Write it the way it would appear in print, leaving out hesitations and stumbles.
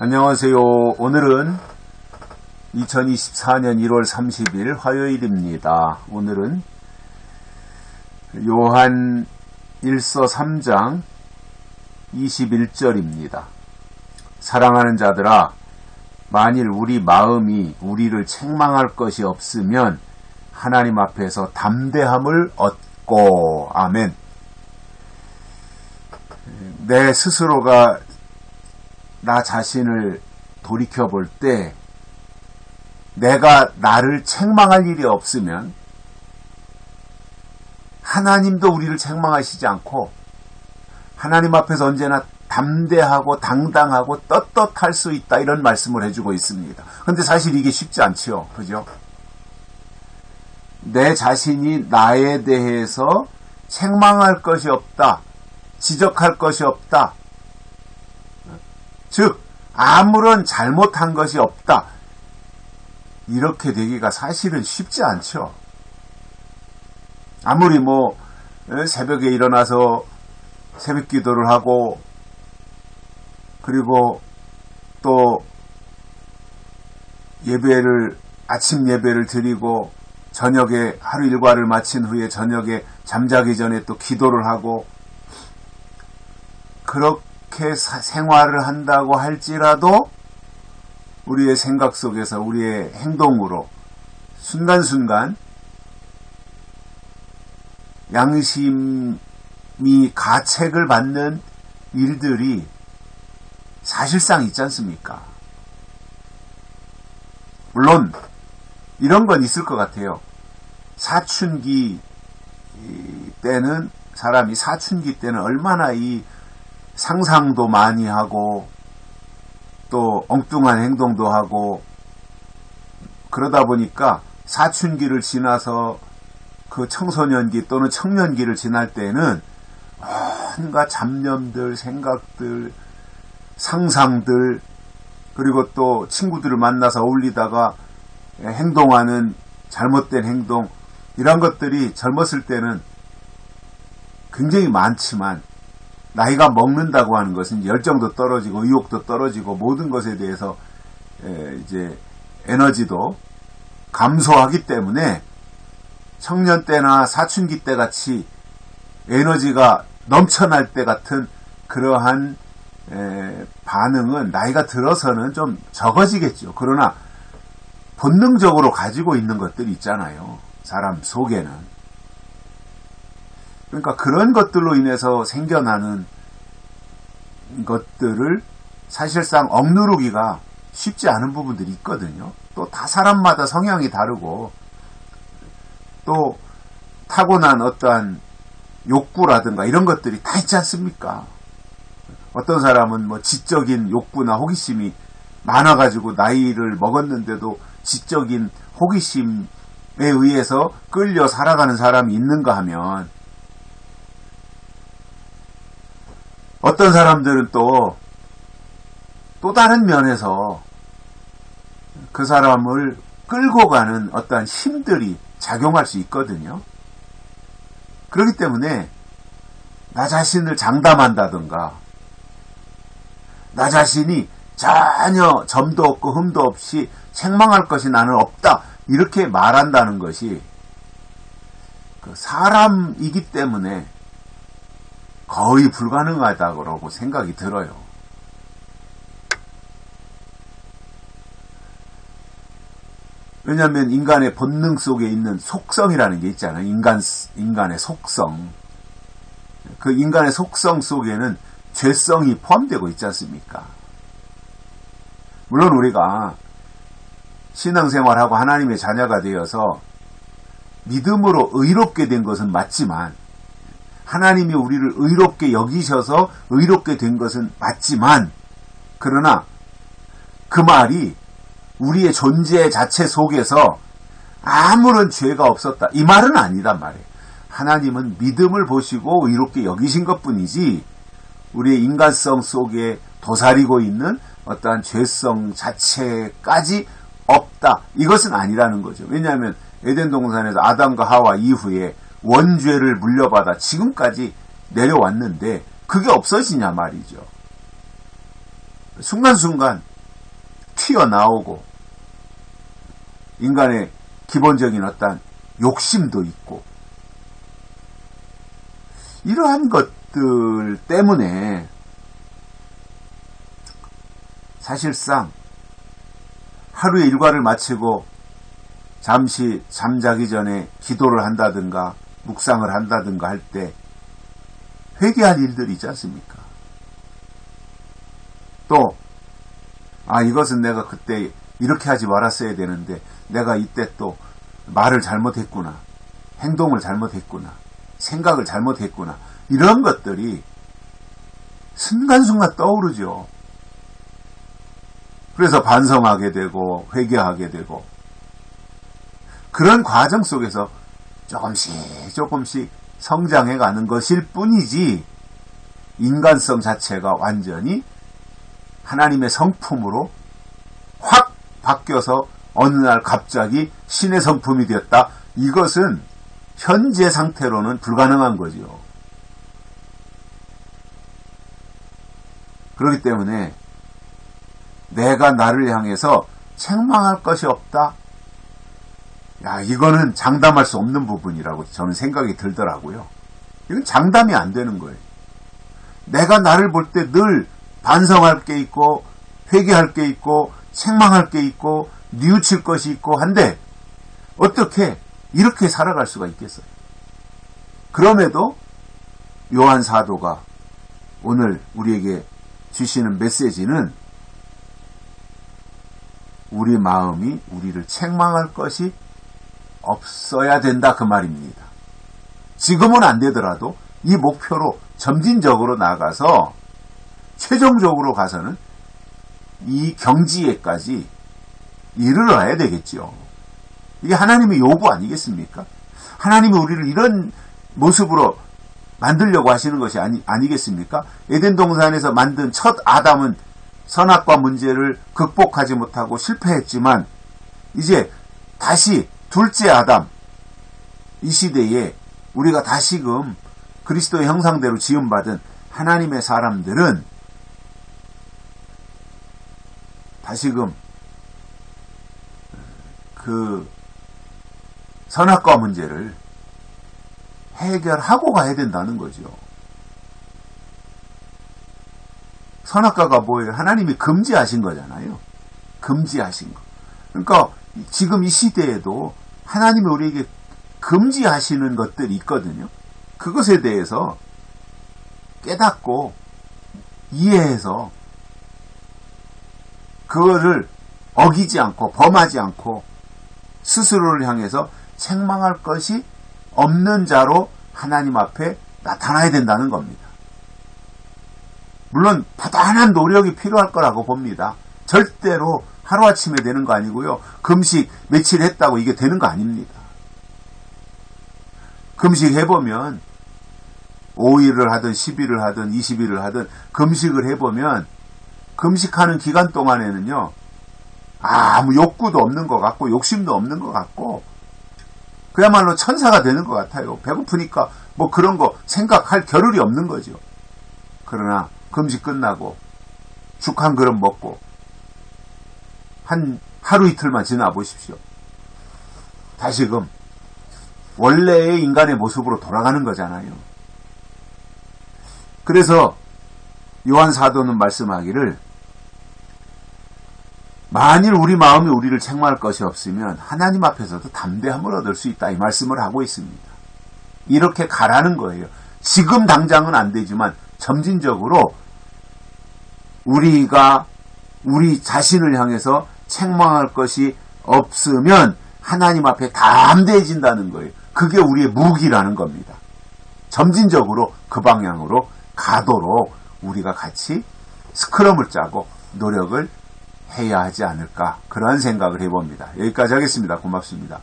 안녕하세요. 오늘은 2024년 1월 30일 화요일입니다. 오늘은 요한 1서 3장 21절입니다. 사랑하는 자들아, 만일 우리 마음이 우리를 책망할 것이 없으면 하나님 앞에서 담대함을 얻고, 아멘. 내 스스로가 나 자신을 돌이켜볼 때 내가 나를 책망할 일이 없으면 하나님도 우리를 책망하시지 않고 하나님 앞에서 언제나 담대하고 당당하고 떳떳할 수 있다, 이런 말씀을 해주고 있습니다. 그런데 사실 이게 쉽지 않지요. 그죠? 내 자신이 나에 대해서 책망할 것이 없다, 지적할 것이 없다, 즉 아무런 잘못한 것이 없다, 이렇게 되기가 사실은 쉽지 않죠. 아무리 새벽에 일어나서 새벽 기도를 하고, 그리고 또 아침 예배를 드리고, 저녁에 하루 일과를 마친 후에 저녁에 잠자기 전에 또 기도를 하고, 그렇게 생활을 한다고 할지라도 우리의 생각 속에서 우리의 행동으로 순간순간 양심이 가책을 받는 일들이 사실상 있지 않습니까? 물론 이런 건 있을 것 같아요. 사춘기 때는 얼마나 이 상상도 많이 하고 또 엉뚱한 행동도 하고, 그러다 보니까 사춘기를 지나서 그 청소년기 또는 청년기를 지날 때는 온갖 잡념들, 생각들, 상상들, 그리고 또 친구들을 만나서 어울리다가 행동하는 잘못된 행동, 이런 것들이 젊었을 때는 굉장히 많지만, 나이가 먹는다고 하는 것은 열정도 떨어지고 의욕도 떨어지고 모든 것에 대해서 이제 에너지도 감소하기 때문에 청년 때나 사춘기 때 같이 에너지가 넘쳐날 때 같은 그러한 반응은 나이가 들어서는 좀 적어지겠죠. 그러나 본능적으로 가지고 있는 것들이 있잖아요, 사람 속에는. 그러니까 그런 것들로 인해서 생겨나는 것들을 사실상 억누르기가 쉽지 않은 부분들이 있거든요. 또 다 사람마다 성향이 다르고, 또 타고난 어떠한 욕구라든가 이런 것들이 다 있지 않습니까? 어떤 사람은 지적인 욕구나 호기심이 많아가지고 나이를 먹었는데도 지적인 호기심에 의해서 끌려 살아가는 사람이 있는가 하면, 어떤 사람들은 또 다른 면에서 그 사람을 끌고 가는 어떠한 힘들이 작용할 수 있거든요. 그렇기 때문에 나 자신을 장담한다든가, 나 자신이 전혀 점도 없고 흠도 없이 책망할 것이 나는 없다, 이렇게 말한다는 것이 사람이기 때문에 거의 불가능하다고 생각이 들어요. 왜냐하면 인간의 본능 속에 있는 속성이라는 게 있잖아요. 인간의 속성. 그 인간의 속성 속에는 죄성이 포함되고 있지 않습니까? 물론 우리가 신앙생활하고 하나님의 자녀가 되어서 믿음으로 의롭게 된 것은 맞지만, 하나님이 우리를 의롭게 여기셔서 의롭게 된 것은 맞지만, 그러나 그 말이 우리의 존재 자체 속에서 아무런 죄가 없었다, 이 말은 아니단 말이에요. 하나님은 믿음을 보시고 의롭게 여기신 것뿐이지 우리의 인간성 속에 도사리고 있는 어떠한 죄성 자체까지 없다, 이것은 아니라는 거죠. 왜냐하면 에덴 동산에서 아담과 하와 이후에 원죄를 물려받아 지금까지 내려왔는데 그게 없어지냐 말이죠. 순간순간 튀어나오고 인간의 기본적인 어떤 욕심도 있고 이러한 것들 때문에 사실상 하루의 일과를 마치고 잠시 잠자기 전에 기도를 한다든가 묵상을 한다든가 할 때 회개할 일들이 있지 않습니까? 또 이것은 내가 그때 이렇게 하지 말았어야 되는데 내가 이때 또 말을 잘못했구나, 행동을 잘못했구나, 생각을 잘못했구나, 이런 것들이 순간순간 떠오르죠. 그래서 반성하게 되고 회개하게 되고 그런 과정 속에서 조금씩 성장해가는 것일 뿐이지 인간성 자체가 완전히 하나님의 성품으로 확 바뀌어서 어느 날 갑자기 신의 성품이 되었다. 이것은 현재 상태로는 불가능한 거죠. 그렇기 때문에 내가 나를 향해서 책망할 것이 없다. 이거는 장담할 수 없는 부분이라고 저는 생각이 들더라고요. 이건 장담이 안 되는 거예요. 내가 나를 볼 때 늘 반성할 게 있고 회개할 게 있고 책망할 게 있고 뉘우칠 것이 있고 한데 어떻게 이렇게 살아갈 수가 있겠어요? 그럼에도 요한 사도가 오늘 우리에게 주시는 메시지는 우리 마음이 우리를 책망할 것이 없어야 된다 그 말입니다. 지금은 안 되더라도 이 목표로 점진적으로 나가서 최종적으로 가서는 이 경지에까지 이르러야 되겠죠. 이게 하나님의 요구 아니겠습니까? 하나님이 우리를 이런 모습으로 만들려고 하시는 것이 아니겠습니까? 에덴 동산에서 만든 첫 아담은 선악과 문제를 극복하지 못하고 실패했지만 이제 다시 둘째 아담, 이 시대에 우리가 다시금 그리스도의 형상대로 지음받은 하나님의 사람들은 다시금 그 선악과 문제를 해결하고 가야 된다는 거죠. 선악과가 뭐예요? 하나님이 금지하신 거잖아요. 금지하신 거. 그러니까 지금 이 시대에도 하나님이 우리에게 금지하시는 것들이 있거든요. 그것에 대해서 깨닫고 이해해서 그거를 어기지 않고 범하지 않고 스스로를 향해서 책망할 것이 없는 자로 하나님 앞에 나타나야 된다는 겁니다. 물론 부단한 노력이 필요할 거라고 봅니다. 절대로 하루아침에 되는 거 아니고요. 금식 며칠 했다고 이게 되는 거 아닙니다. 금식 해보면 5일을 하든 10일을 하든 20일을 하든 금식을 해보면 금식하는 기간 동안에는요. 아무 욕구도 없는 것 같고 욕심도 없는 것 같고 그야말로 천사가 되는 것 같아요. 배고프니까 뭐 그런 거 생각할 겨를이 없는 거죠. 그러나 금식 끝나고 죽 한 그릇 먹고 한 하루 이틀만 지나 보십시오. 다시금 원래의 인간의 모습으로 돌아가는 거잖아요. 그래서 요한 사도는 말씀하기를 만일 우리 마음이 우리를 책망할 것이 없으면 하나님 앞에서도 담대함을 얻을 수 있다 이 말씀을 하고 있습니다. 이렇게 가라는 거예요. 지금 당장은 안 되지만 점진적으로 우리가 우리 자신을 향해서 책망할 것이 없으면 하나님 앞에 담대해진다는 거예요. 그게 우리의 무기라는 겁니다. 점진적으로 그 방향으로 가도록 우리가 같이 스크럼을 짜고 노력을 해야 하지 않을까 그런 생각을 해봅니다. 여기까지 하겠습니다. 고맙습니다.